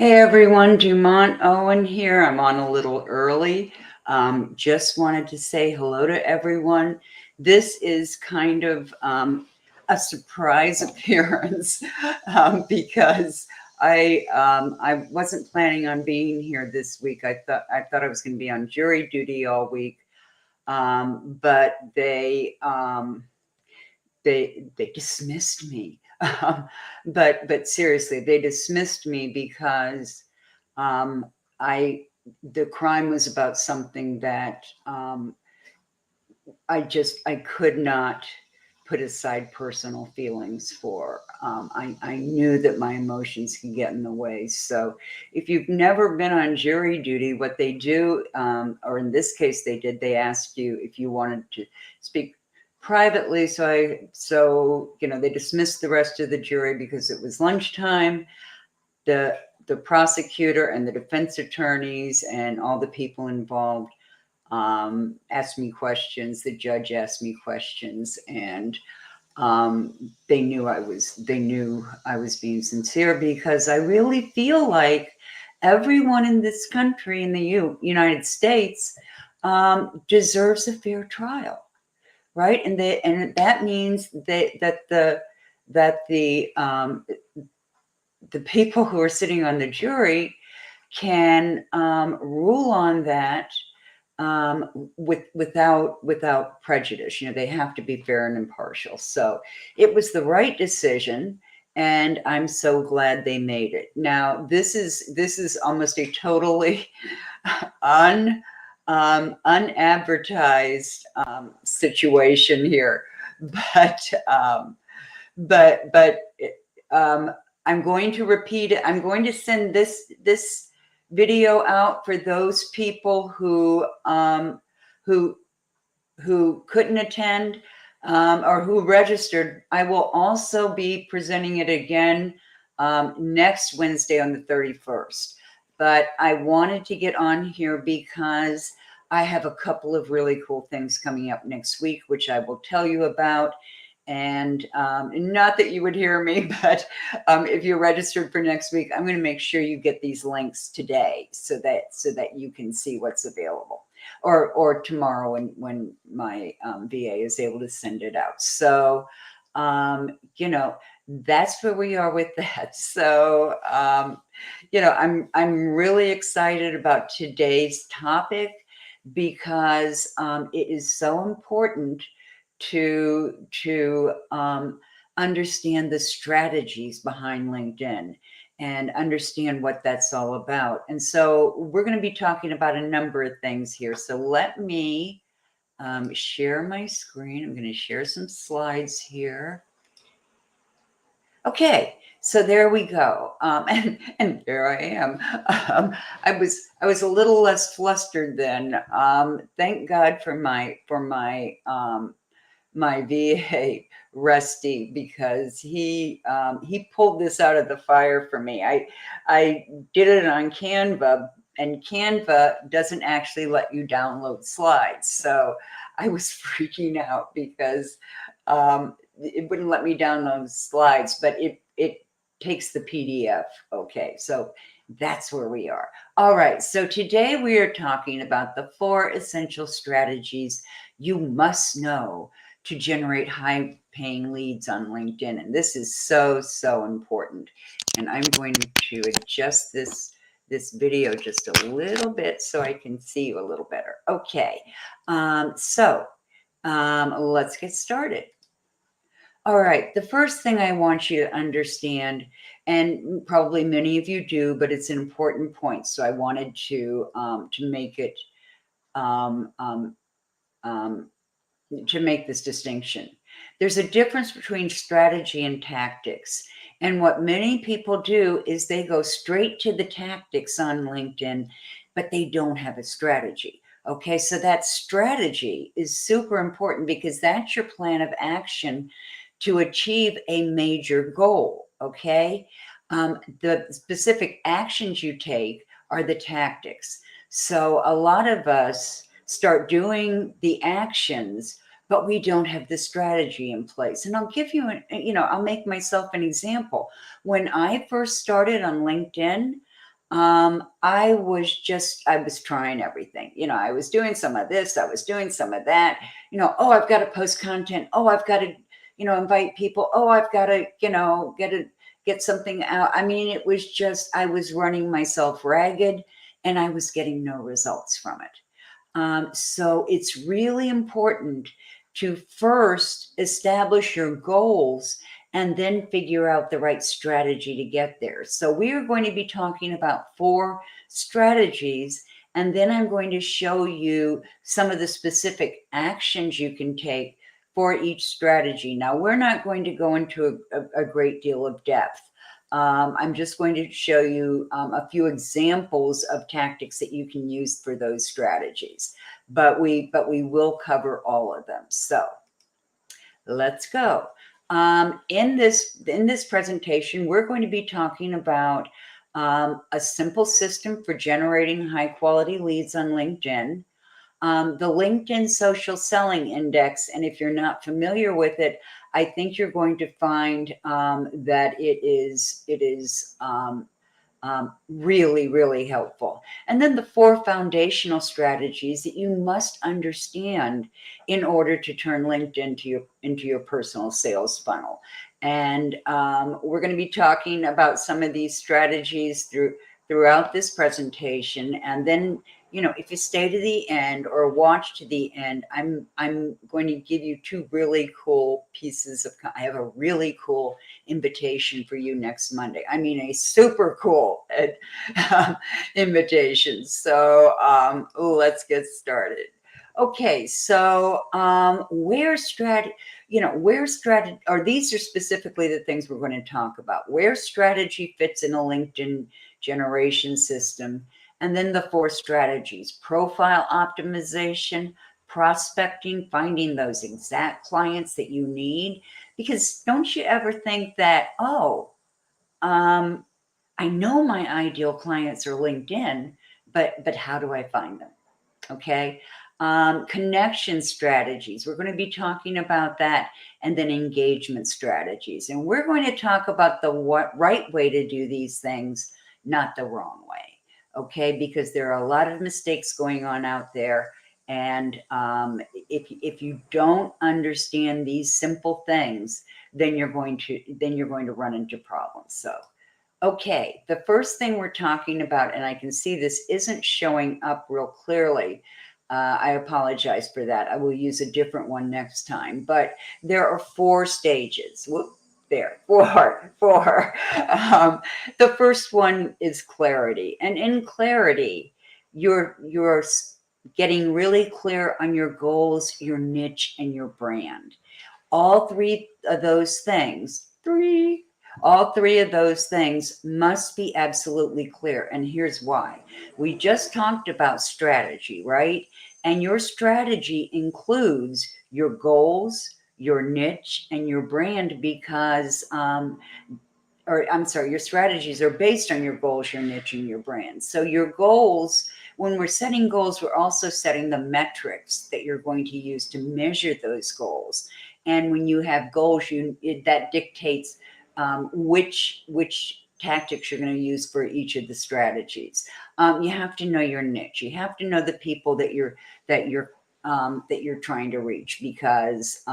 Hey everyone, Dumont Owen here. I'm on a little early. Just wanted to say hello to everyone. This is kind of a surprise appearance because I wasn't planning on being here this week. I thought I was going to be on jury duty all week, but they dismissed me. But seriously, they dismissed me because um, I the crime was about something that I could not put aside personal feelings for. I knew that my emotions could get in the way. So if you've never been on jury duty, what they do, or in this case they did, they asked you if you wanted to speak privately. So they dismissed the rest of the jury because it was lunchtime. The prosecutor and the defense attorneys and all the people involved asked me questions. The judge asked me questions, and they knew I was being sincere, because I really feel like everyone in this country, in the United States, deserves a fair trial, right? And that means that the people who are sitting on the jury can rule on that without prejudice. They have to be fair and impartial. So it was the right decision, and I'm so glad they made it. Now this is almost a totally unadvertised situation here, but but um, I'm going to repeat it. I'm going to send this video out for those people who who couldn't attend, or who registered. I will also be presenting it again next Wednesday on the 31st. But I wanted to get on here because I have a couple of really cool things coming up next week, which I will tell you about. And not that you would hear me, but if you're registered for next week, I'm going to make sure you get these links today so that you can see what's available, or tomorrow when my VA is able to send it out. So that's where we are with that. So I'm really excited about today's topic, because it is so important to understand the strategies behind LinkedIn and understand what that's all about. And so we're going to be talking about a number of things here. So let me share my screen. I'm going to share some slides here. Okay, so there we go, and there I am. I was a little less flustered then. Thank God for my VA, Rusty, because he pulled this out of the fire for me. I did it on Canva, and Canva doesn't actually let you download slides. So I was freaking out because it wouldn't let me download slides, but it takes the PDF. Okay, so that's where we are. All right, so today we are talking about the 4 essential strategies you must know to generate high-paying leads on LinkedIn. And this is so important. And I'm going to adjust this video just a little bit so I can see you a little better. Okay, so let's get started. All right, the first thing I want you to understand, and probably many of you do, but it's an important point, so I wanted to make it to make this distinction. There's a difference between strategy and tactics. And what many people do is they go straight to the tactics on LinkedIn, but they don't have a strategy. Okay, so that strategy is super important, because that's your plan of action to achieve a major goal. Okay, the specific actions you take are the tactics. So a lot of us start doing the actions, but we don't have the strategy in place. And I'll give you I'll make myself an example. When I first started on LinkedIn, I was trying everything. I was doing some of this, I was doing some of that. Oh, I've got to post content. Oh, I've got to, invite people. Oh, I've got to, get something out. I mean, it was just, I was running myself ragged and I was getting no results from it. So it's really important to first establish your goals and then figure out the right strategy to get there. So we are going to be talking about 4 strategies, and then I'm going to show you some of the specific actions you can take for each strategy. Now, we're not going to go into a great deal of depth. I'm just going to show you a few examples of tactics that you can use for those strategies, but we will cover all of them. So let's go. In this presentation, we're going to be talking about a simple system for generating high quality leads on LinkedIn, the LinkedIn Social Selling Index. And if you're not familiar with it, I think you're going to find that it is really, really helpful. And then the 4 foundational strategies that you must understand in order to turn LinkedIn into your personal sales funnel. And we're going to be talking about some of these strategies throughout this presentation. And then, if you stay to the end or watch to the end, I'm going to give you 2 really cool pieces of, I have a really cool invitation for you next Monday. I mean, a super cool invitation. So let's get started. Okay, so where strategy, or these are specifically the things we're going to talk about, where strategy fits in a LinkedIn generation system. And then the 4 strategies: profile optimization, prospecting, finding those exact clients that you need. Because don't you ever think that, I know my ideal clients are LinkedIn, but how do I find them? Okay. Connection strategies. We're going to be talking about that, and then engagement strategies. And we're going to talk about the right way to do these things, not the wrong way. Okay. Because there are a lot of mistakes going on out there. And if you don't understand these simple things, then you're going to run into problems. So, okay, the first thing we're talking about, and I can see this isn't showing up real clearly. I apologize for that. I will use a different one next time. But there are 4 stages. Whoop, there, 4. The first one is clarity, and in clarity, you're getting really clear on your goals, your niche, and your brand. All 3 of those things, all 3 of those things must be absolutely clear. And here's why. We just talked about strategy, right? And your strategy includes your goals, your niche, and your brand, because your strategies are based on your goals, your niche, and your brand. So your goals, when we're setting goals, we're also setting the metrics that you're going to use to measure those goals. And when you have goals, that dictates which tactics you're going to use for each of the strategies. You have to know your niche. You have to know the people that you're trying to reach, because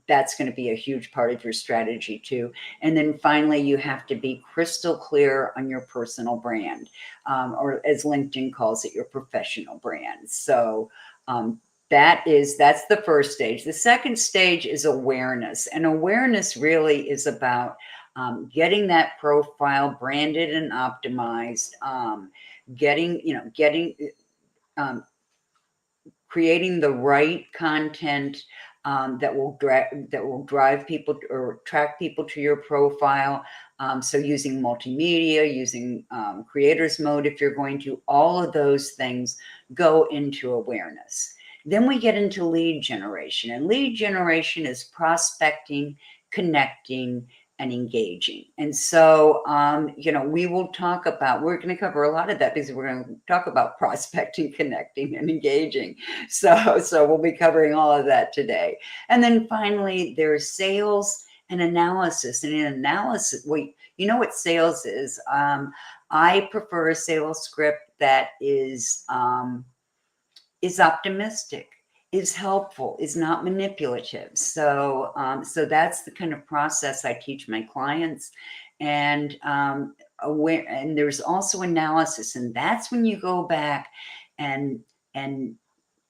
that's going to be a huge part of your strategy too. And then finally, you have to be crystal clear on your personal brand, or as LinkedIn calls it, your professional brand. So that's the first stage. The second stage is awareness, and awareness really is about getting that profile branded and optimized, creating the right content that will drive people or attract people to your profile. So using multimedia, using creators mode, if you're going to, all of those things go into awareness. Then we get into lead generation, and lead generation is prospecting, connecting, and engaging. And so, we will talk about, we're going to cover a lot of that because we're going to talk about prospecting, connecting, and engaging. So we'll be covering all of that today. And then finally, there's sales and analysis. And in analysis, you know what sales is. I prefer a sales script that is optimistic, is helpful, is not manipulative. So that's the kind of process I teach my clients. And and there's also analysis, and that's when you go back and and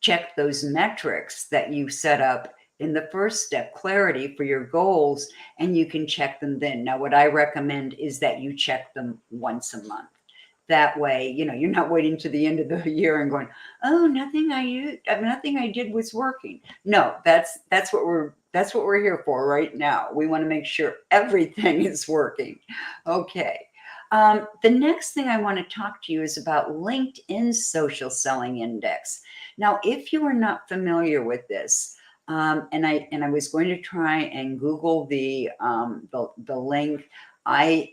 check those metrics that you set up in the first step, clarity for your goals, and you can check them then. Now, what I recommend is that you check them once a month. That way, you're not waiting to the end of the year and going, oh, nothing I did was working. No, that's what we're here for right now. We want to make sure everything is working. Okay. The next thing I want to talk to you is about LinkedIn's social selling index. Now, if you are not familiar with this, and I was going to try and Google the link. I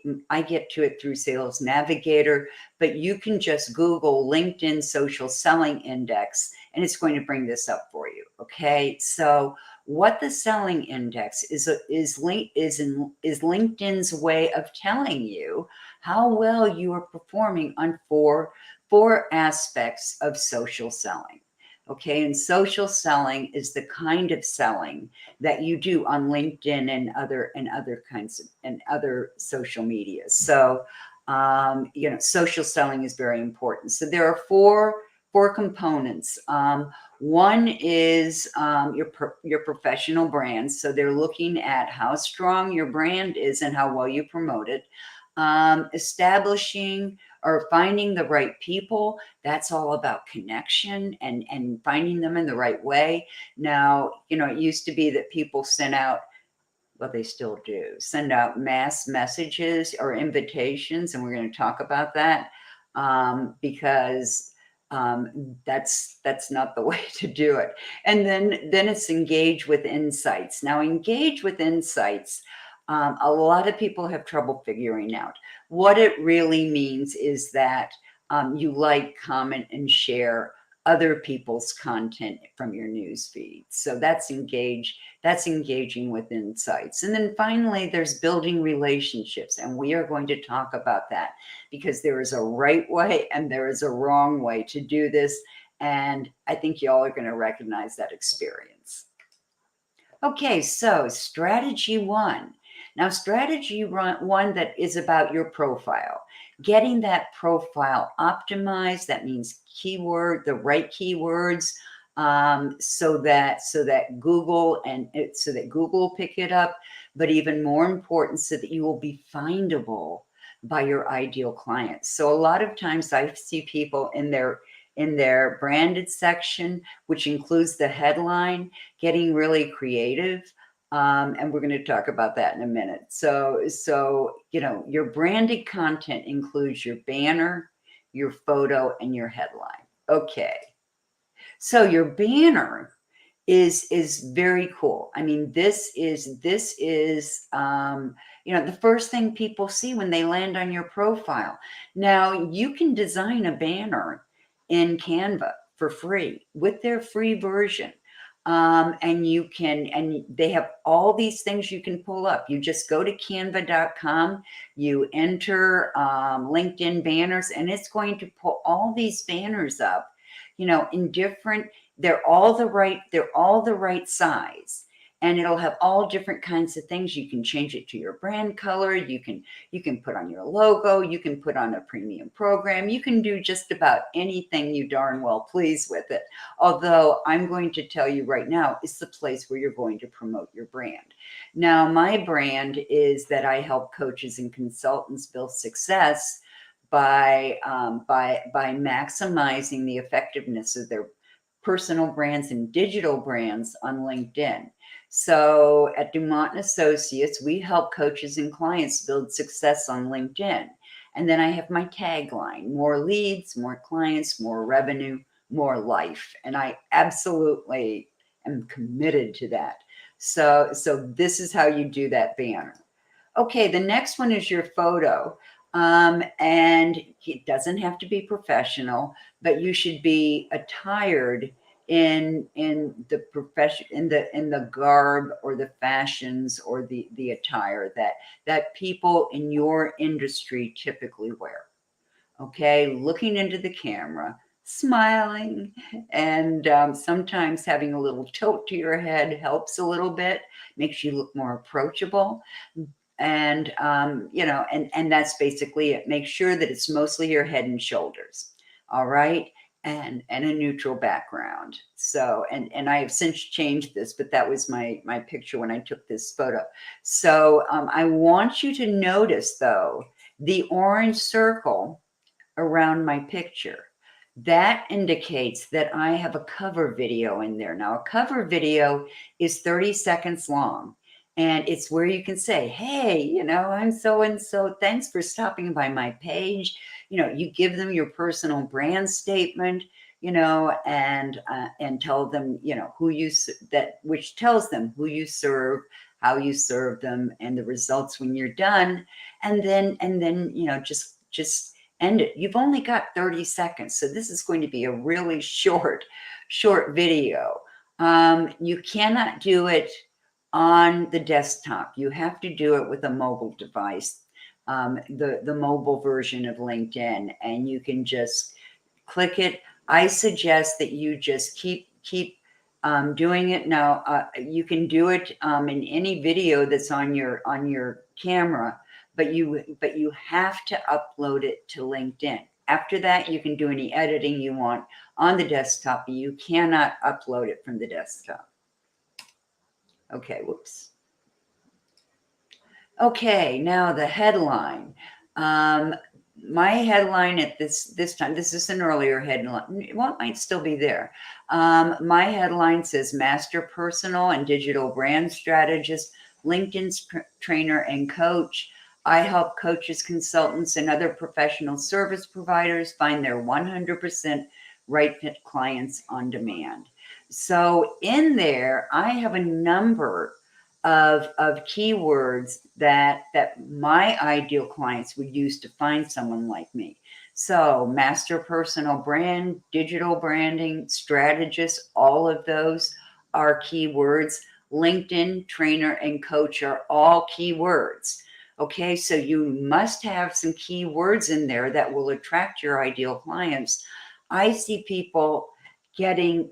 get to it through Sales Navigator, but you can just Google LinkedIn Social Selling Index, and it's going to bring this up for you. Okay, so what the selling index is LinkedIn's way of telling you how well you are performing on four aspects of social selling. Okay, and social selling is the kind of selling that you do on LinkedIn and other kinds of and other social media. So, social selling is very important. So there are four components. One is your professional brand. So they're looking at how strong your brand is and how well you promote it. Establishing or finding the right people. That's all about connection and finding them in the right way. Now, it used to be that people sent out, well, they still do, send out mass messages or invitations, and we're going to talk about that because that's not the way to do it. And then it's engage with insights. Now, engage with insights. A lot of people have trouble figuring out what it really means. Is that you like, comment, and share other people's content from your news feed. So that's engaging with insights. And then finally, there's building relationships. And we are going to talk about that because there is a right way and there is a wrong way to do this. And I think y'all are going to recognize that experience. Okay, so strategy one. Now, strategy one that is about your profile, getting that profile optimized. That means the right keywords, so that Google will pick it up. But even more important, so that you will be findable by your ideal clients. So a lot of times I see people in their branded section, which includes the headline, getting really creative. And we're going to talk about that in a minute. So, your branded content includes your banner, your photo, and your headline. Okay. So your banner is very cool. I mean, this is the first thing people see when they land on your profile. Now, you can design a banner in Canva for free with their free version. And they have all these things you can pull up. You just go to canva.com, you enter LinkedIn banners, and it's going to pull all these banners up, in different, they're all the right size. And it'll have all different kinds of things. You can change it to your brand color. You can put on your logo. You can put on a premium program. You can do just about anything you darn well please with it. Although I'm going to tell you right now, it's the place where you're going to promote your brand. Now, my brand is that I help coaches and consultants build success by maximizing the effectiveness of their personal brands and digital brands on LinkedIn. So at Dumont and Associates, we help coaches and clients build success on LinkedIn. And then I have my tagline: more leads, more clients, more revenue, more life. And I absolutely am committed to that. So this is how you do that banner. Okay, the next one is your photo. And it doesn't have to be professional, but you should be attired in the profession, in the garb or the fashions or the attire that people in your industry typically wear. okay, looking into the camera, smiling, and sometimes having a little tilt to your head helps a little bit, makes you look more approachable. And you know, and that's basically it. Make sure that it's mostly your head and shoulders, all right, and a neutral background. So and I have since changed this, but that was my picture when I took this photo. So I want you to notice though the orange circle around my picture. That indicates that I have a cover video in there. Now, a cover video is 30 seconds long, and it's where you can say, hey, you know, I'm so and so. Thanks for stopping by my page. You know, you give them your personal brand statement, you know, and tell them, you know, who you that which tells them who you serve, how you serve them, and the results when you're done. And then you know, just end it. You've only got 30 seconds. So this is going to be a really short video. You cannot do it on the desktop. You have to do it with a mobile device, the mobile version of LinkedIn, and you can just click it. I suggest that you just keep doing it. Now, you can do it in any video that's on your camera, but you have to upload it to LinkedIn. After that, you can do any editing you want on the desktop, but you cannot upload it from the desktop. Okay, whoops. Okay, now the headline. My headline at this time, this is an earlier headline. Well, it might still be there. My headline says Master Personal and Digital Brand Strategist, LinkedIn's trainer and coach. I help coaches, consultants, and other professional service providers find their 100% right fit clients on demand. So in there, I have a number of keywords that my ideal clients would use to find someone like me. So master personal brand, digital branding, strategist, all of those are keywords. LinkedIn trainer and coach are all keywords. Okay, so you must have some keywords in there that will attract your ideal clients. I see people getting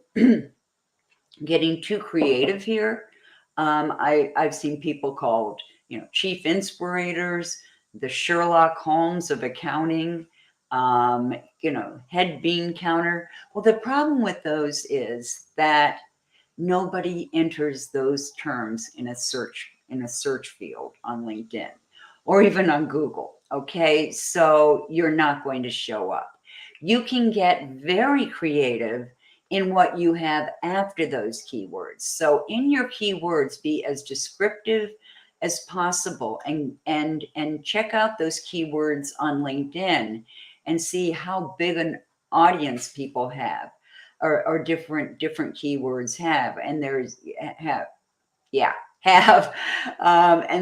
getting too creative here. I've seen people called, you know, chief inspirators, the Sherlock Holmes of accounting, you know, head bean counter. Well, the problem with those is that nobody enters those terms in a search field on LinkedIn or even on Google. Okay, so you're not going to show up. You can get very creative in what you have after those keywords. So in your keywords, be as descriptive as possible and check out those keywords on LinkedIn and see how big an audience people have or different keywords have. And there's and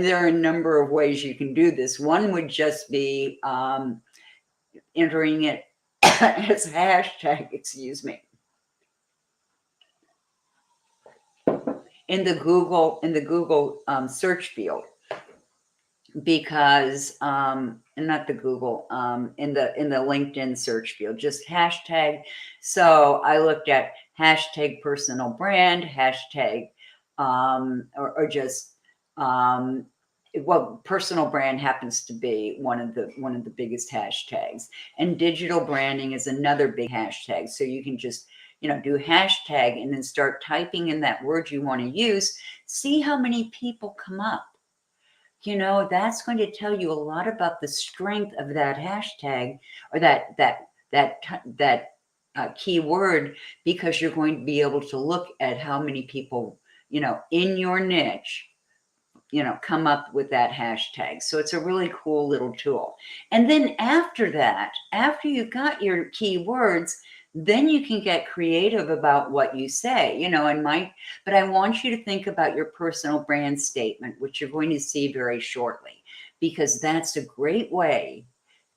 there are a number of ways you can do this. One would just be entering it as hashtag, excuse me, in the Google search field, because and not the Google in the LinkedIn search field, just hashtag. So I looked at hashtag personal brand, hashtag or just well, personal brand happens to be one of the biggest hashtags, and digital branding is another big hashtag. So you can just, you know, do hashtag and then start typing in that word you want to use. See how many people come up. You know, that's going to tell you a lot about the strength of that hashtag or that keyword, because you're going to be able to look at how many people, you know, in your niche, you know, come up with that hashtag. So it's a really cool little tool. And then after that, after you've got your keywords, then you can get creative about what you say, you know, but I want you to think about your personal brand statement, which you're going to see very shortly, because that's a great way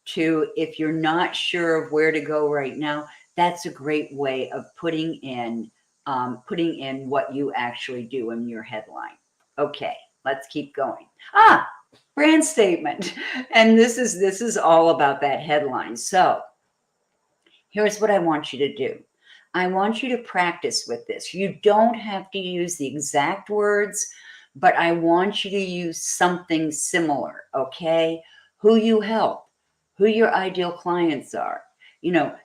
to, if you're not sure of where to go right now, that's a great way of putting in what you actually do in your headline. Okay, let's keep going. Brand statement. And this is all about that headline. So here's what I want you to do. I want you to practice with this. You don't have to use the exact words, but I want you to use something similar, okay? Who you help, who your ideal clients are,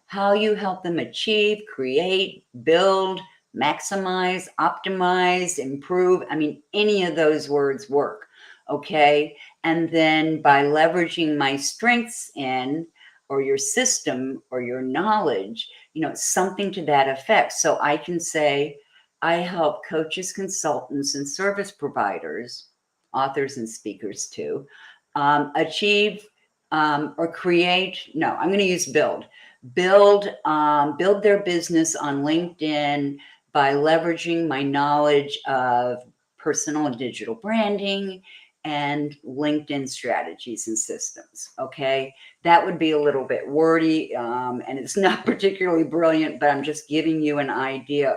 how you help them achieve, create, build, maximize, optimize, improve. I mean, any of those words work, okay? And then by leveraging my strengths in, or your system or your knowledge, something to that effect. So I can say, I help coaches, consultants, and service providers, authors and speakers too, achieve or create. No, I'm going to use build their business on LinkedIn by leveraging my knowledge of personal and digital branding and LinkedIn strategies and systems. Okay, that would be a little bit wordy, and it's not particularly brilliant, but I'm just giving you an idea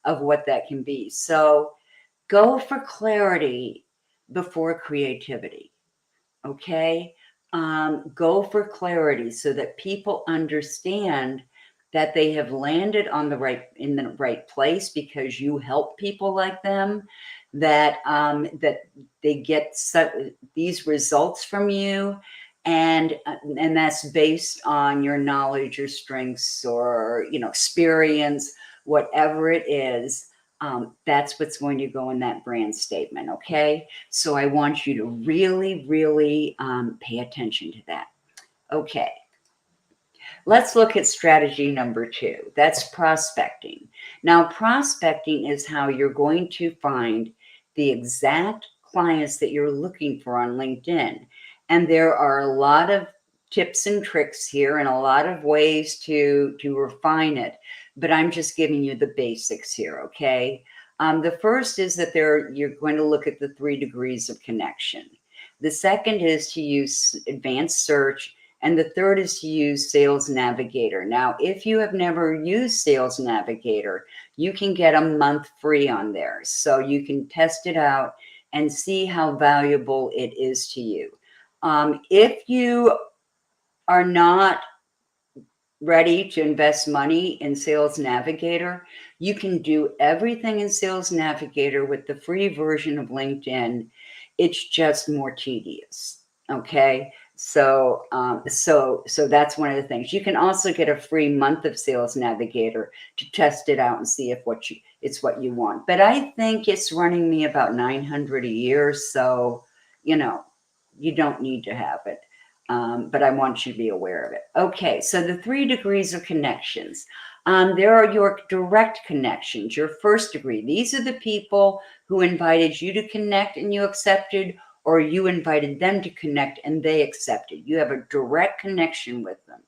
of what that can be. So go for clarity before creativity. Okay, go for clarity so that people understand that they have landed in the right place because you help people like them, that they get these results from you, and that's based on your knowledge or strengths or experience, whatever it is. That's what's going to go in that brand statement. Okay, so I want you to really, really pay attention to that. Okay. Let's look at strategy number 2. That's prospecting. Now, prospecting is how you're going to find the exact clients that you're looking for on LinkedIn. And there are a lot of tips and tricks here and a lot of ways to refine it. But I'm just giving you the basics here, okay? The first is that you're going to look at the 3 degrees of connection. The second is to use advanced search. And the third is to use Sales Navigator. Now, if you have never used Sales Navigator, you can get a month free on there. So you can test it out and see how valuable it is to you. If you are not ready to invest money in Sales Navigator, you can do everything in Sales Navigator with the free version of LinkedIn. It's just more tedious. Okay. So that's one of the things. You can also get a free month of Sales Navigator to test it out and see if it's what you want. But I think it's running me about $900 a year. So, you don't need to have it. But I want you to be aware of it. Okay, so the 3 degrees of connections. There are your direct connections, your first degree. These are the people who invited you to connect and you accepted, or you invited them to connect and they accepted. You have a direct connection with them.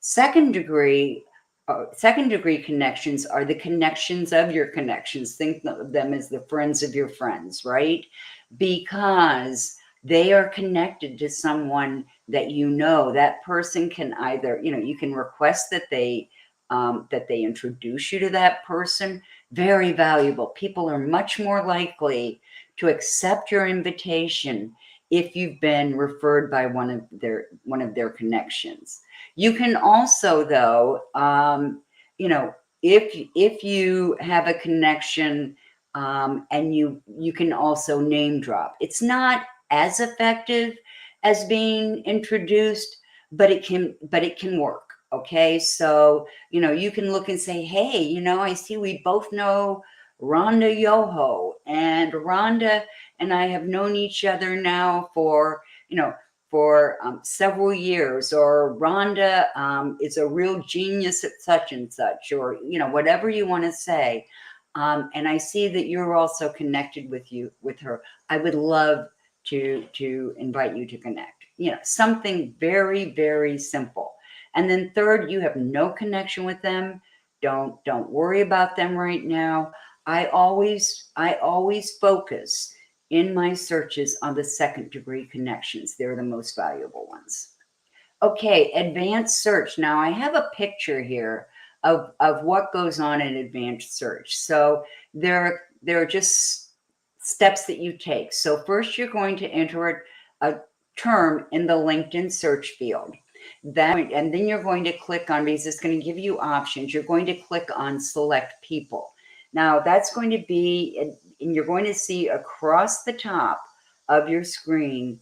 Second degree connections are the connections of your connections. Think of them as the friends of your friends, right? Because they are connected to someone that that person can either, you can request that they introduce you to that person. Very valuable. People are much more likely to accept your invitation if you've been referred by one of their connections. You can also, though, if you have a connection, and you can also name drop. It's not as effective as being introduced, but it can work. Okay, so you can look and say, hey, I see we both know Rhonda Yoho, and Rhonda and I have known each other now for several years, or Rhonda is a real genius at such and such, or whatever you want to say. And I see that you're also connected with her. I would love to invite you to connect. Something very, very simple. And then third, you have no connection with them. Don't worry about them right now. I always focus in my searches on the second degree connections. They're the most valuable ones. Okay, advanced search. Now I have a picture here of what goes on in advanced search. So there are just steps that you take. So first you're going to enter a term in the LinkedIn search field. And then you're going to click on, because it's going to give you options, you're going to click on select people. Now that's going to be, and you're going to see across the top of your screen,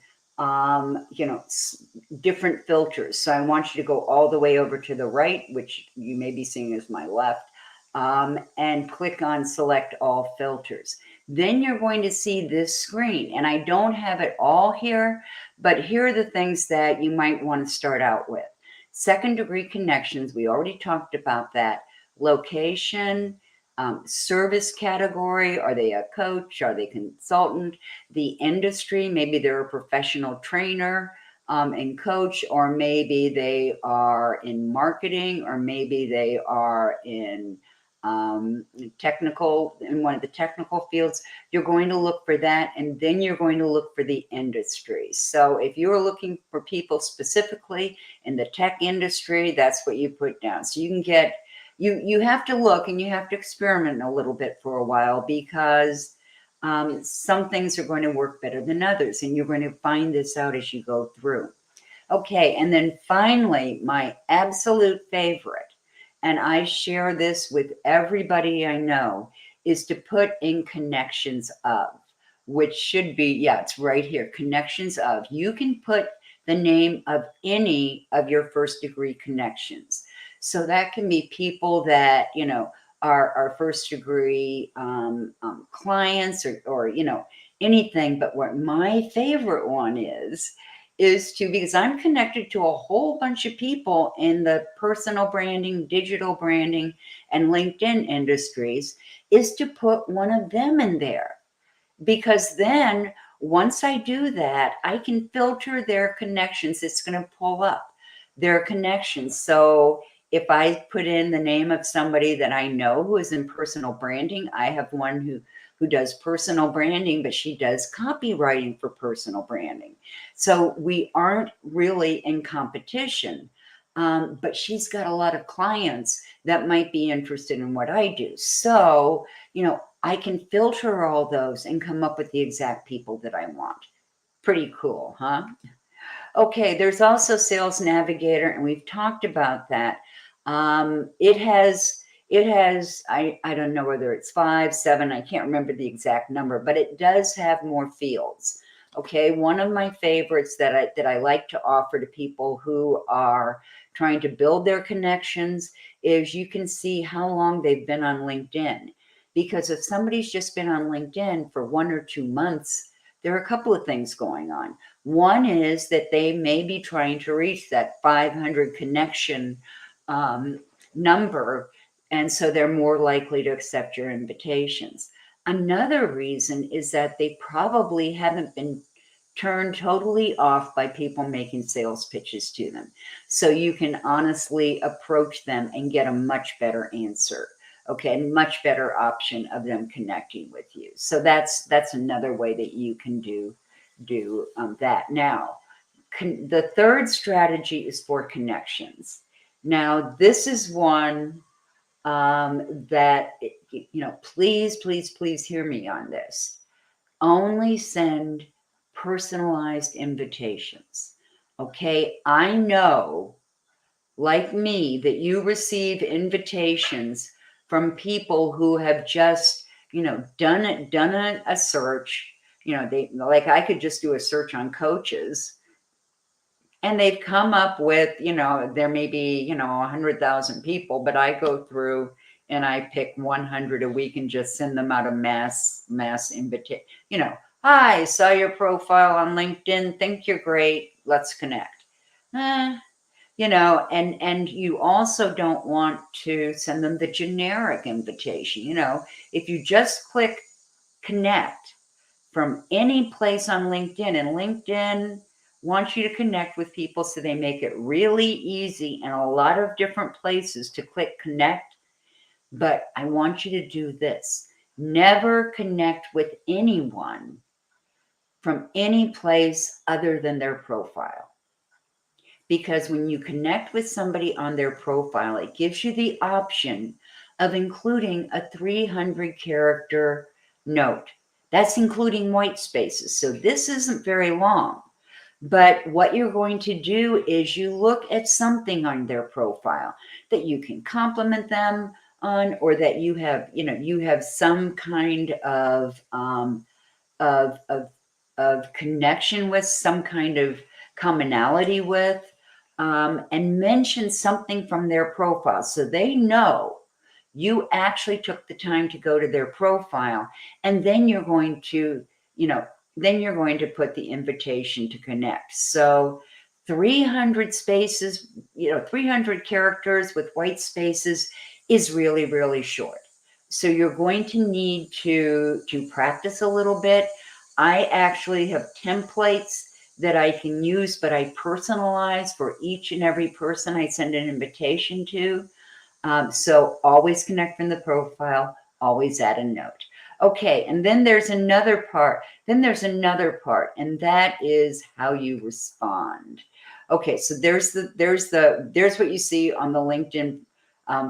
different filters. So I want you to go all the way over to the right, which you may be seeing as my left, and click on select all filters. Then you're going to see this screen, and I don't have it all here, but here are the things that you might want to start out with. Second degree connections, we already talked about that. Location, service category, are they a coach, are they a consultant? The industry, maybe they're a professional trainer and coach, or maybe they are in marketing, or maybe they are in technical, in one of the technical fields. You're going to look for that, and then you're going to look for the industry. So if you're looking for people specifically in the tech industry, that's what you put down. So you can get, you have to look and you have to experiment a little bit for a while, because some things are going to work better than others, and you're going to find this out as you go through. Okay, and then finally, my absolute favorite, and I share this with everybody I know, is to put in connections of, which should be, yeah, it's right here, connections of. You can put the name of any of your first degree connections. So that can be people that, are first degree clients, or anything. But what my favorite one is because I'm connected to a whole bunch of people in the personal branding, digital branding, and LinkedIn industries, is to put one of them in there. Because then once I do that, I can filter their connections. It's going to pull up their connections. So if I put in the name of somebody that I know who is in personal branding, I have one who does personal branding, but she does copywriting for personal branding. So we aren't really in competition, but she's got a lot of clients that might be interested in what I do. So, I can filter all those and come up with the exact people that I want. Pretty cool, huh? Okay, there's also Sales Navigator, and we've talked about that. It has, I don't know whether it's 5, 7, I can't remember the exact number, but it does have more fields. Okay, one of my favorites that I like to offer to people who are trying to build their connections is you can see how long they've been on LinkedIn. Because if somebody's just been on LinkedIn for 1 or 2 months, there are a couple of things going on. One is that they may be trying to reach that 500 connection number, and so they're more likely to accept your invitations. Another reason is that they probably haven't been turned totally off by people making sales pitches to them. So you can honestly approach them and get a much better answer. Okay, much better option of them connecting with you. So that's another way that you can do that. Now, the third strategy is for connections. Now, this is one that, please hear me on this. Only send personalized invitations. Okay, I know, like me, that you receive invitations from people who have just, done a search. They, like, I could just do a search on coaches, and they've come up with, there may be, 100,000 people, but I go through and I pick 100 a week and just send them out a mass invitation. Hi, saw your profile on LinkedIn, think you're great, let's connect. And you also don't want to send them the generic invitation. If you just click connect from any place on LinkedIn, and LinkedIn wants you to connect with people, so they make it really easy in a lot of different places to click connect. But I want you to do this. Never connect with anyone from any place other than their profile. Because when you connect with somebody on their profile, it gives you the option of including a 300-character note. That's including white spaces. So this isn't very long. But what you're going to do is you look at something on their profile that you can compliment them on, or that you have, you have some kind of, of, of connection with, some kind of commonality with, and mention something from their profile so they know you actually took the time to go to their profile. And then you're going to, then you're going to put the invitation to connect. So 300 spaces, 300 characters with white spaces is really, really short. So you're going to need to practice a little bit. I actually have templates that I can use, but I personalize for each and every person I send an invitation to. So always connect from the profile, always add a note. Okay, and then there's another part. And that is how you respond. Okay, so there's what you see on the LinkedIn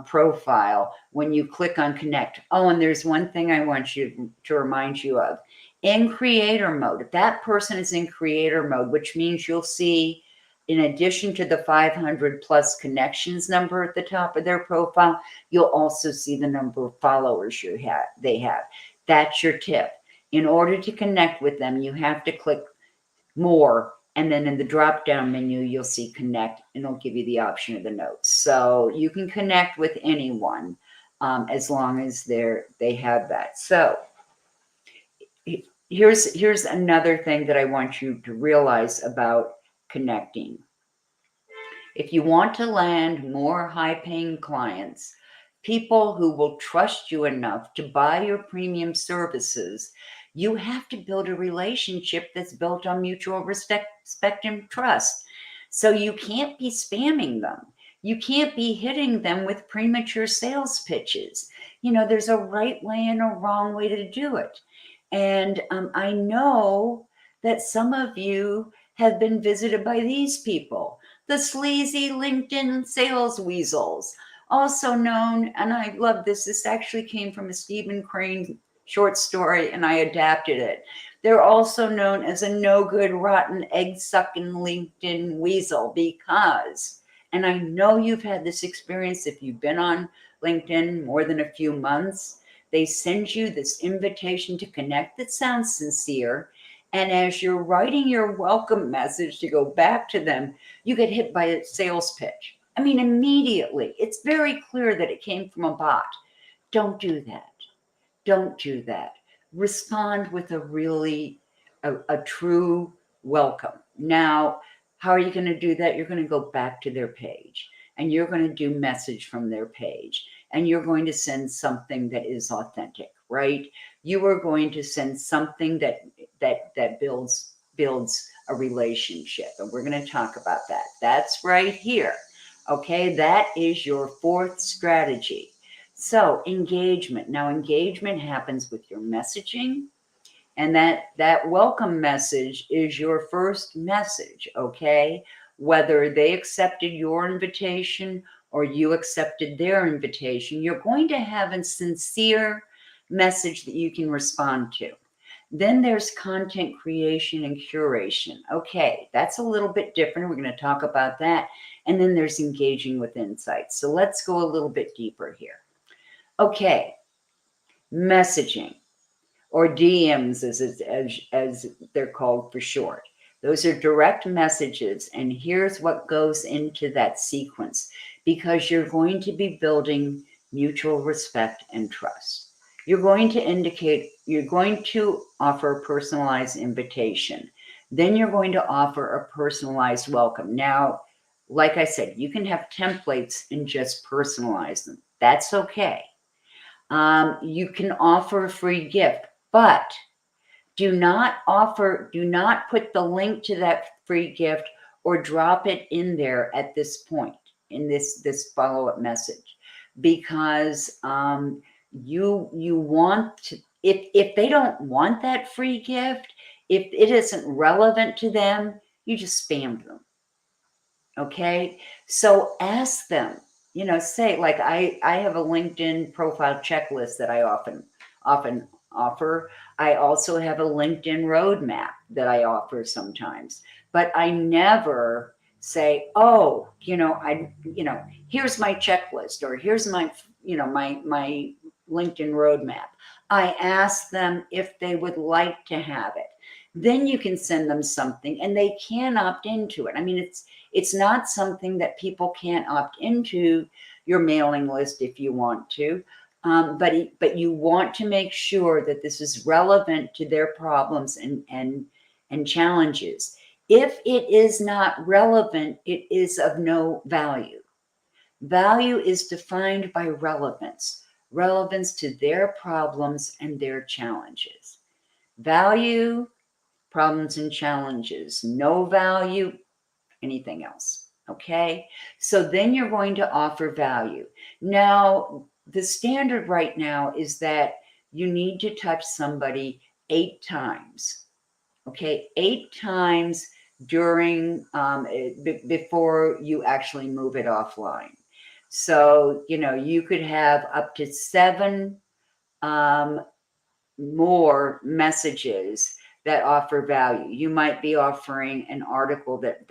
profile when you click on connect. Oh, and there's one thing I want you to remind you of. In creator mode, if that person is in creator mode, which means you'll see, in addition to the 500 plus connections number at the top of their profile, you'll also see the number of followers they have. That's your tip. In order to connect with them, you have to click more, and then in the drop down menu, you'll see connect, and it'll give you the option of the notes. So you can connect with anyone as long as they have that. So here's another thing that I want you to realize about connecting. If you want to land more high-paying clients, people who will trust you enough to buy your premium services, you have to build a relationship that's built on mutual respect and trust. So you can't be spamming them. You can't be hitting them with premature sales pitches. There's a right way and a wrong way to do it. And I know that some of you have been visited by these people, the sleazy LinkedIn sales weasels, also known, and I love this actually came from a Stephen Crane short story, and I adapted it. They're also known as a no-good, rotten, egg-sucking LinkedIn weasel because, and I know you've had this experience if you've been on LinkedIn more than a few months, they send you this invitation to connect that sounds sincere, and as you're writing your welcome message to go back to them, you get hit by a sales pitch. I mean, immediately. It's very clear that it came from a bot. Don't do that. Don't do that. Respond with a true welcome. Now, how are you going to do that? You're going to go back to their page, and you're going to do message from their page, and you're going to send something that is authentic, right? You are going to send something that builds a relationship, and we're going to talk about that. That's right here. Okay, that is your fourth strategy. So engagement. Now, engagement happens with your messaging, and that welcome message is your first message, okay? Whether they accepted your invitation or you accepted their invitation, you're going to have a sincere message that you can respond to. Then there's content creation and curation. Okay, that's a little bit different. We're going to talk about that. And then there's engaging with insights. So let's go a little bit deeper here. Okay, messaging, or DMs as they're called for short. Those are direct messages, and here's what goes into that sequence, because you're going to be building mutual respect and trust. You're going to offer a personalized invitation. Then you're going to offer a personalized welcome. Now, like I said, you can have templates and just personalize them. That's okay. You can offer a free gift, but do not put the link to that free gift or drop it in there at this point in this follow-up message, because you want to, if they don't want that free gift, if it isn't relevant to them, you just spammed them. Okay, so ask them, say, like, I have a LinkedIn profile checklist that I often offer. I also have a LinkedIn roadmap that I offer sometimes, but I never say, oh, here's my checklist, or here's my, my LinkedIn roadmap. I ask them if they would like to have it. Then you can send them something and they can opt into it. I mean, it's not something that people can't opt into your mailing list if you want to. But you want to make sure that this is relevant to their problems and challenges. If it is not relevant, it is of no value. Value is defined by relevance, relevance to their problems and their challenges. Value, problems and challenges. No value, anything else. Okay, so then you're going to offer value. Now, the standard right now is that you need to touch somebody 8 times. Okay, 8 times during before you actually move it offline. So you could have up to 7 more messages that offer value. You might be offering an article that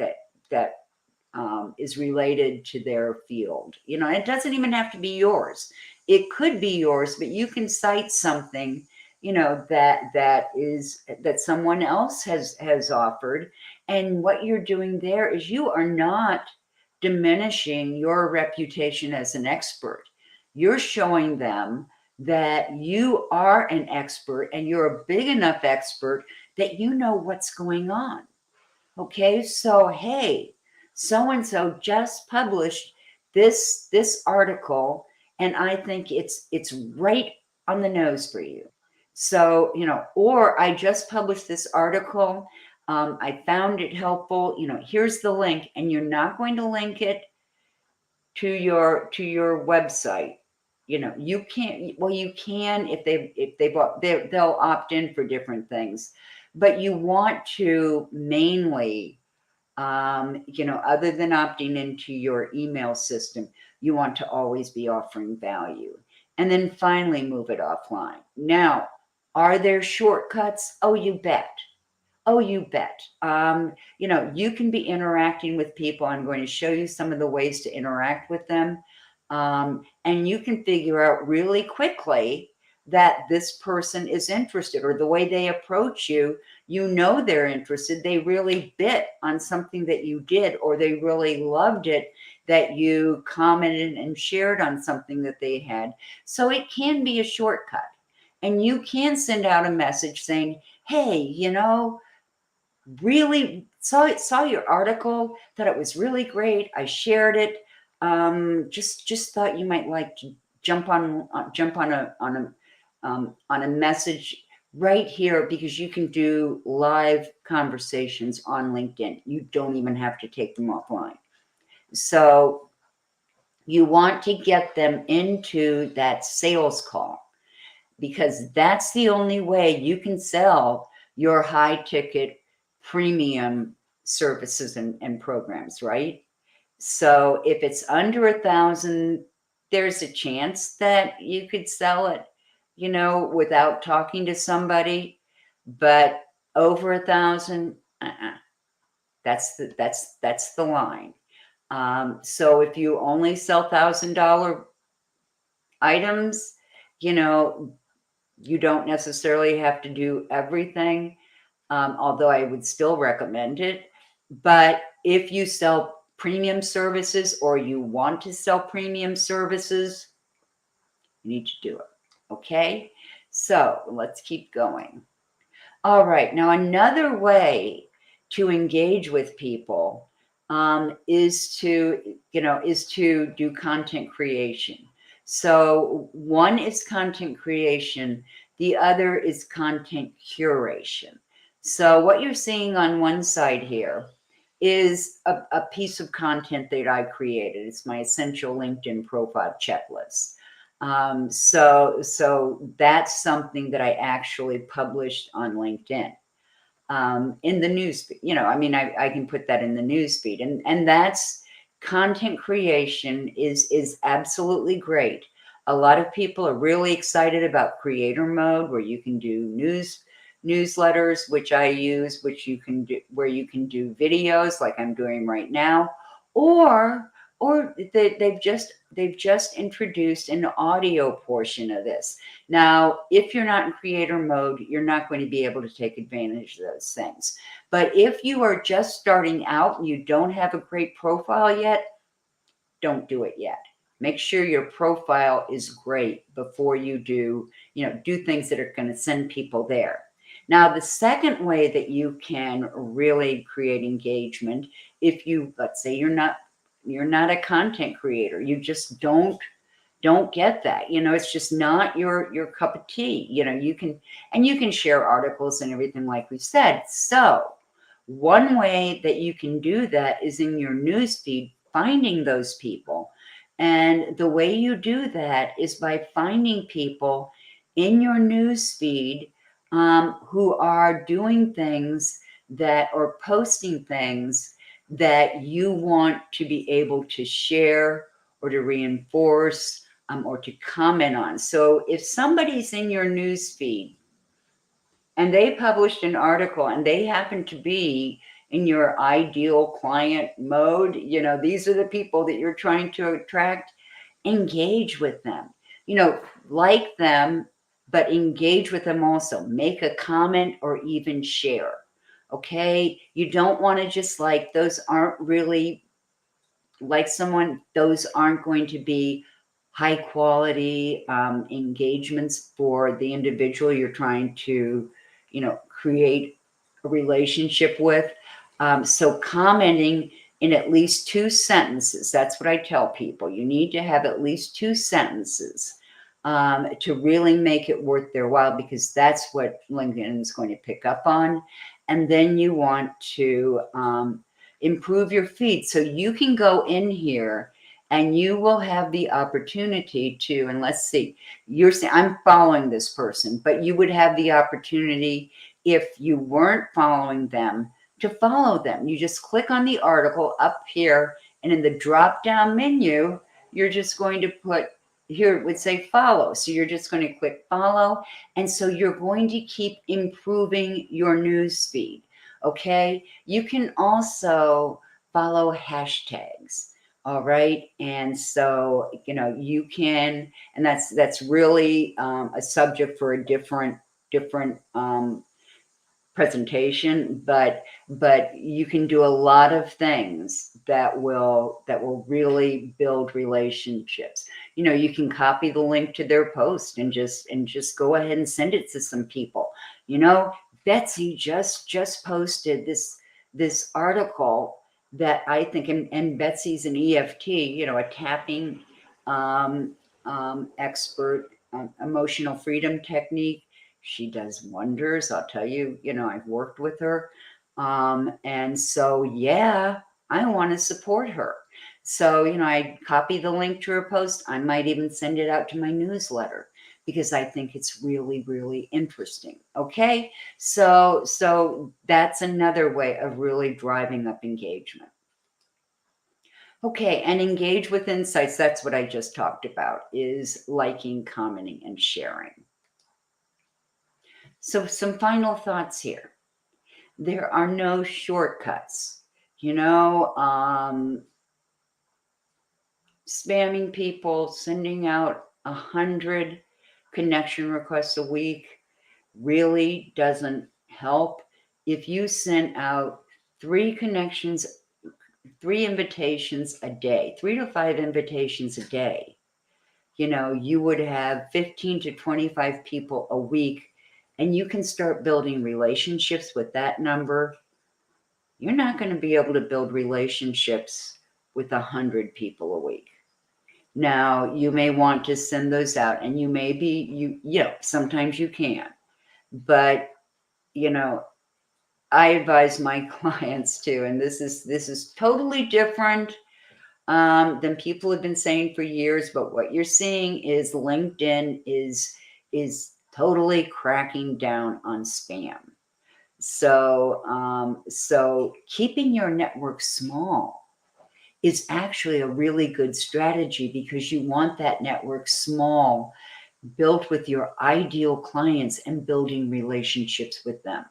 is related to their field. It doesn't even have to be yours. It could be yours, but you can cite something, that someone else has offered. And what you're doing there is you are not diminishing your reputation as an expert. You're showing them that you are an expert and you're a big enough expert that you know what's going on. Okay, so hey, so-and-so just published this article, and I think it's right on the nose for you. So, or I just published this article. I found it helpful. Here's the link, and you're not going to link it to your website. You can't. Well, you can if they'll opt in for different things, but you want to mainly, other than opting into your email system, you want to always be offering value. And then finally move it offline. Now, are there shortcuts? Oh, you bet. Oh, you bet. You can be interacting with people. I'm going to show you some of the ways to interact with them. And you can figure out really quickly that this person is interested, or the way they approach you, they're interested. They really bit on something that you did, or they really loved it that you commented and shared on something that they had. So it can be a shortcut. And you can send out a message saying, hey, really saw your article, thought it was really great. I shared it. Just thought you might like to jump on a message right here, because you can do live conversations on LinkedIn. You don't even have to take them offline. So you want to get them into that sales call, because that's the only way you can sell your high ticket premium services and programs, right? So if it's under 1,000, there's a chance that you could sell it, without talking to somebody. But over 1,000, that's the line. So if you only sell $1,000 items, you don't necessarily have to do everything, although I would still recommend it. But if you sell premium services, or you want to sell premium services, you need to do it. Okay, so let's keep going. All right, now another way to engage with people is to do content creation. So one is content creation, the other is content curation. So what you're seeing on one side here is a piece of content that I created. It's my essential LinkedIn profile checklist. So that's something that I actually published on LinkedIn, in the newsfeed. I can put that in the newsfeed, and that's content creation is absolutely great. A lot of people are really excited about creator mode, where you can do newsletters, which I use, which you can do, where you can do videos like I'm doing right now, or they've just introduced an audio portion of this. Now, if you're not in creator mode, you're not going to be able to take advantage of those things. But if you are just starting out and you don't have a great profile yet, don't do it yet. Make sure your profile is great before you do things that are going to send people there. Now, the second way that you can really create engagement, if you, let's say you're not a content creator, you just don't get that, it's just not your cup of tea. You can share articles and everything like we said. So one way that you can do that is in your newsfeed, finding those people. And the way you do that is by finding people in your newsfeed who are doing things that, or posting things that you want to be able to share or to reinforce or to comment on. So if somebody's in your newsfeed and they published an article and they happen to be in your ideal client mode, these are the people that you're trying to attract, engage with them, like them, but engage with them also. Make a comment or even share. Okay. You don't want to just like, those aren't really like someone, those aren't going to be high quality engagements for the individual you're trying to, create a relationship with. So commenting in at least 2 sentences, that's what I tell people. You need to have at least 2 sentences to really make it worth their while, because that's what LinkedIn is going to pick up on. And then you want to improve your feed. So you can go in here and you will have the opportunity to, and let's see, you're saying I'm following this person, but you would have the opportunity, if you weren't following them, to follow them. You just click on the article up here, and in the drop down menu, you're just going to put, here it would say follow. So you're just going to click follow. And so you're going to keep improving your news feed. Okay. You can also follow hashtags. All right. And so, you can, and that's really a subject for a different presentation, but you can do a lot of things that will really build relationships. You can copy the link to their post and just go ahead and send it to some people. Betsy just posted this article that I think, and Betsy's an EFT, a tapping expert, emotional freedom technique. She does wonders. I'll tell you, I've worked with her. And so, yeah, I want to support her. So, I copy the link to her post. I might even send it out to my newsletter, because I think it's really, really interesting. Okay. So that's another way of really driving up engagement. Okay. And engage with insights. That's what I just talked about, is liking, commenting, and sharing. So some final thoughts here. There are no shortcuts. Spamming people, sending out 100 connection requests a week really doesn't help. If you sent out 3 invitations a day, 3 to 5 invitations a day, you would have 15 to 25 people a week, and you can start building relationships with that number. You're not going to be able to build relationships with 100 people a week. Now, you may want to send those out, and you may be, sometimes you can, but, I advise my clients to, and this is totally different than people have been saying for years. But what you're seeing is LinkedIn is totally cracking down on spam. So keeping your network small, is actually a really good strategy because you want that network small, built with your ideal clients and building relationships with them.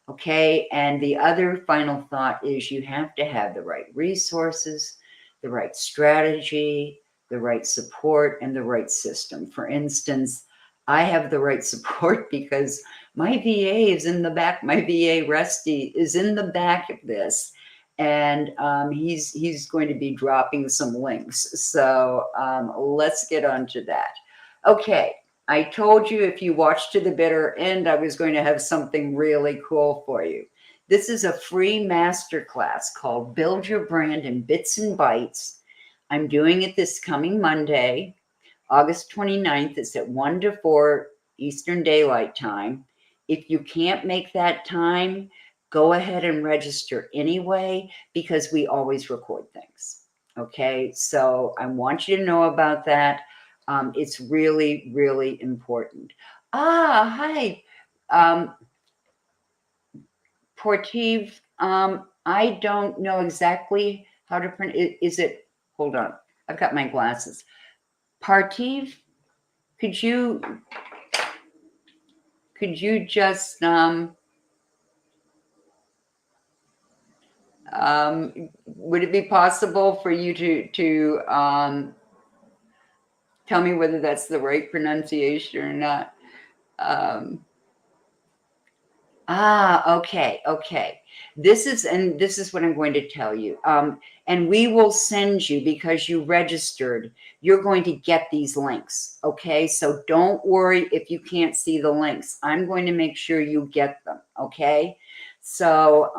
Okay, and the other final thought is you have to have the right resources, the right strategy, the right support, and the right system. For instance, I have the right support because my VA is in the back. My VA Rusty is in the back of this, and he's going to be dropping some links. So let's get on to that. Okay, I told you if you watch to the bitter end, I was going to have something really cool for you. This is a free masterclass called Build Your Brand in Bits and Bytes. I'm doing it this coming Monday, August 29th. It's at 1 to 4 Eastern Daylight Time. If you can't make that time, go ahead and register anyway, because we always record things. Okay, so I want you to know about that. It's really, really important. Hi, Portive. I don't know exactly how to print it. Is it, hold on, I've got my glasses. Partiv, could you just, would it be possible for you to tell me whether that's the right pronunciation or not? Okay. This is what I'm going to tell you. And we will send you, because you registered, you're going to get these links. Okay. So don't worry if you can't see the links. I'm going to make sure you get them. Okay. So,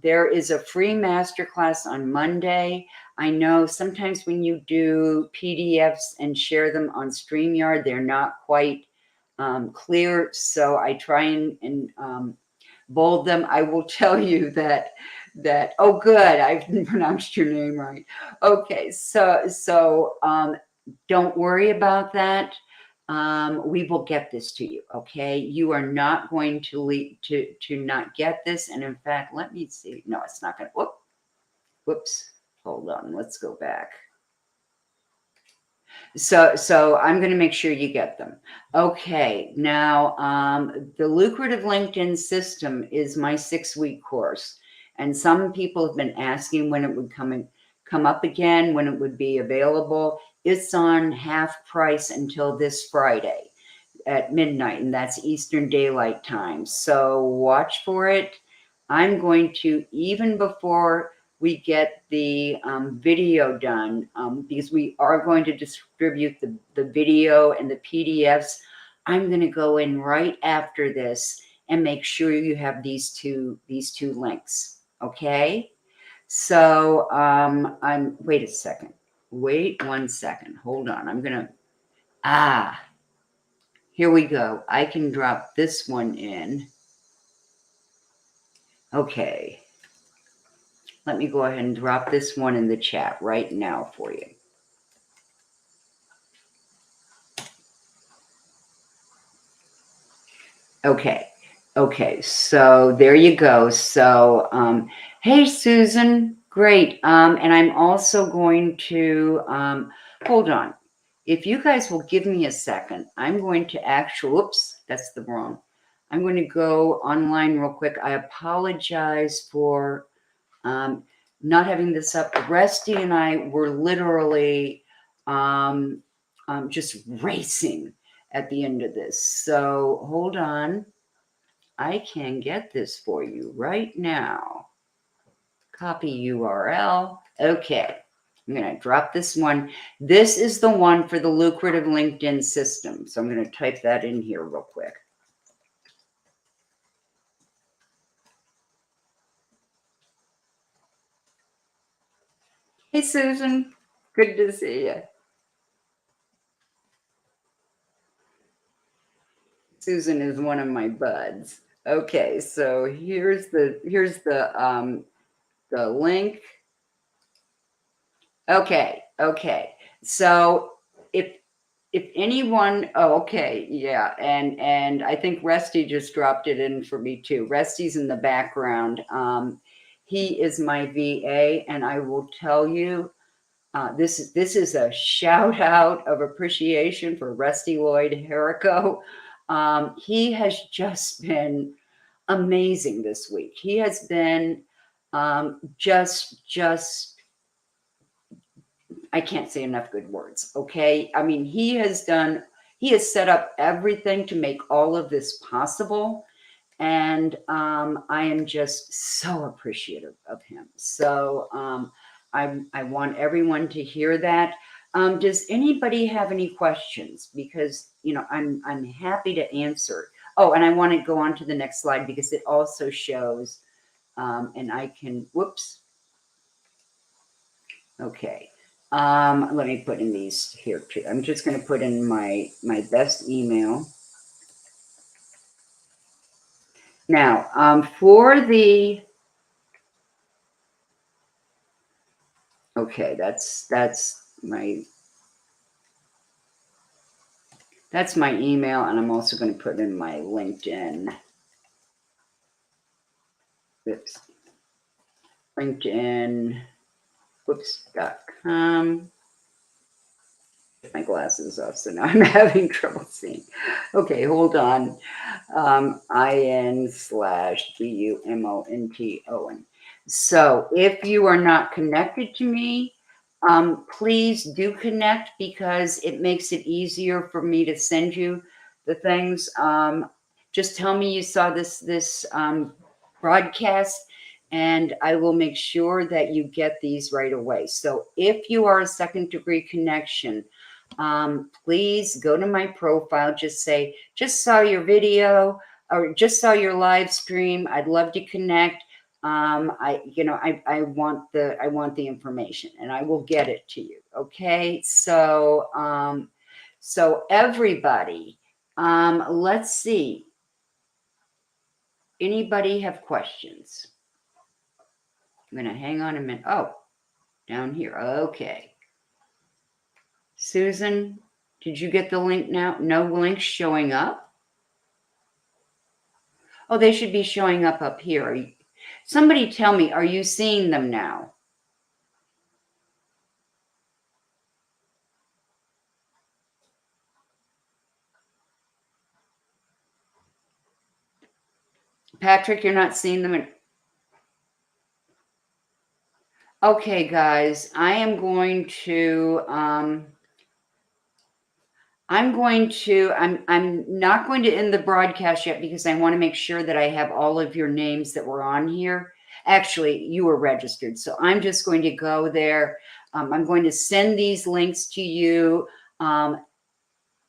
there is a free masterclass on Monday. I know sometimes when you do PDFs and share them on StreamYard, they're not quite clear. So I try and bold them. I will tell you that oh, good, I've pronounced your name right. Okay, so don't worry about that. We will get this to you. Okay, you are not going to not get this. And in fact, let me see. No, it's not going to. Whoops. Hold on. Let's go back. So I'm going to make sure you get them. Okay, now the Lucrative LinkedIn System is my 6-week course, and some people have been asking when it would come up again, when it would be available. It's on half price until this Friday at midnight, and that's Eastern Daylight Time. So watch for it. I'm going to, even before we get the video done, because we are going to distribute the video and the PDFs. I'm going to go in right after this and make sure you have these two links. Okay. So wait a second. Wait 1 second. Hold on. I'm going to, here we go. I can drop this one in. Okay. Let me go ahead and drop this one in the chat right now for you. Okay, so there you go. So, hey, Susan, great. And I'm also going to, hold on. If you guys will give me a second, I'm going to actually, whoops, that's the wrong. I'm going to go online real quick. I apologize for not having this up. Rusty and I were literally just racing at the end of this. So hold on. I can get this for you right now. Copy URL. Okay. I'm going to drop this one. This is the one for the Lucrative LinkedIn System. So I'm going to type that in here real quick. Hey, Susan. Good to see you. Susan is one of my buds. Okay, so here's the link. Okay. So if anyone, okay, yeah, and I think Rusty just dropped it in for me too. Rusty's in the background. He is my VA, and I will tell you, this is a shout out of appreciation for Rusty Lloyd Herrico. He has just been amazing this week. He has been just I can't say enough good words. Okay. I mean, he has set up everything to make all of this possible. And I am just so appreciative of him. So I want everyone to hear that. Does anybody have any questions? Because, I'm happy to answer. Oh, and I want to go on to the next slide because it also shows, and I can, whoops. Okay. Let me put in these here too. I'm just going to put in my best email. Now, for the, okay, that's my email, and I'm also going to put in my LinkedIn. Oops. LinkedIn, .com. My glasses off, so now I'm having trouble seeing. Okay, hold on. IN/GUMONTON. So if you are not connected to me, please do connect because it makes it easier for me to send you the things. Just tell me you saw this broadcast, and I will make sure that you get these right away. So if you are a second degree connection, please go to my profile, just say, just saw your video or just saw your live stream. I'd love to connect. I want the information and I will get it to you. Okay. So, so everybody, let's see. Anybody have questions? I'm going to hang on a minute. Oh, down here. Okay. Susan, did you get the link now? No links showing up? Oh, they should be showing up here. Somebody tell me, are you seeing them now? Patrick, you're not seeing them? Okay, guys, I'm not going to end the broadcast yet because I want to make sure that I have all of your names that were on here. Actually, you were registered. So I'm just going to go there. I'm going to send these links to you.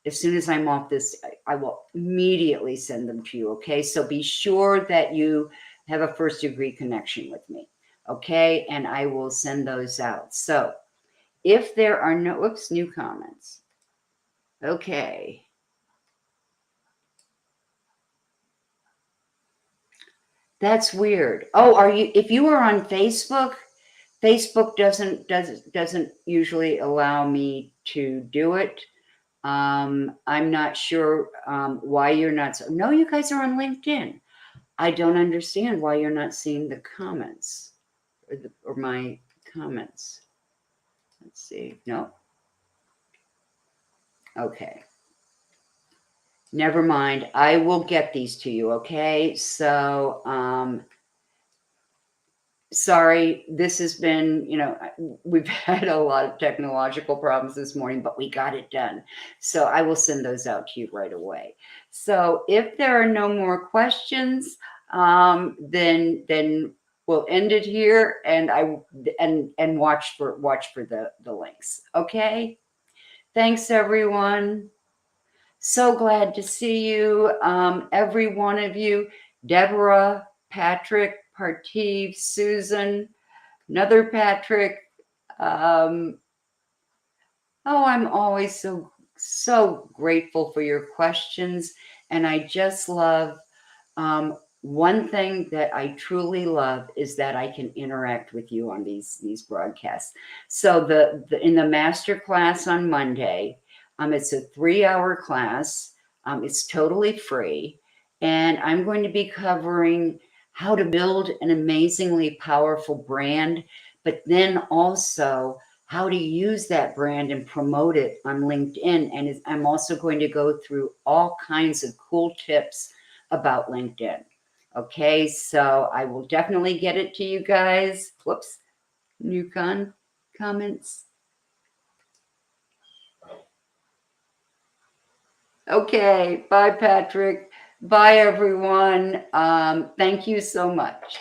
As soon as I'm off this, I will immediately send them to you. Okay. So be sure that you have a first degree connection with me. Okay. And I will send those out. So if there are no, new comments. Okay. That's weird. Oh, if you are on Facebook, Facebook doesn't usually allow me to do it. I'm not sure why you're not. No, you guys are on LinkedIn. I don't understand why you're not seeing the comments or my comments. Let's see. No. Okay. Never mind. I will get these to you. Okay. So, sorry, this has been, we've had a lot of technological problems this morning, but we got it done. So I will send those out to you right away. So if there are no more questions, then we'll end it here and watch for the links. Okay. Thanks, everyone. So glad to see you, every one of you. Deborah, Patrick, Partiv, Susan, another Patrick. Oh, I'm always so grateful for your questions. And I just love, one thing that I truly love is that I can interact with you on these broadcasts. So in the master class on Monday, it's a 3-hour class. It's totally free. And I'm going to be covering how to build an amazingly powerful brand, but then also how to use that brand and promote it on LinkedIn. And I'm also going to go through all kinds of cool tips about LinkedIn. Okay, so I will definitely get it to you guys. Whoops, new comments. Okay, bye, Patrick. Bye, everyone. Thank you so much.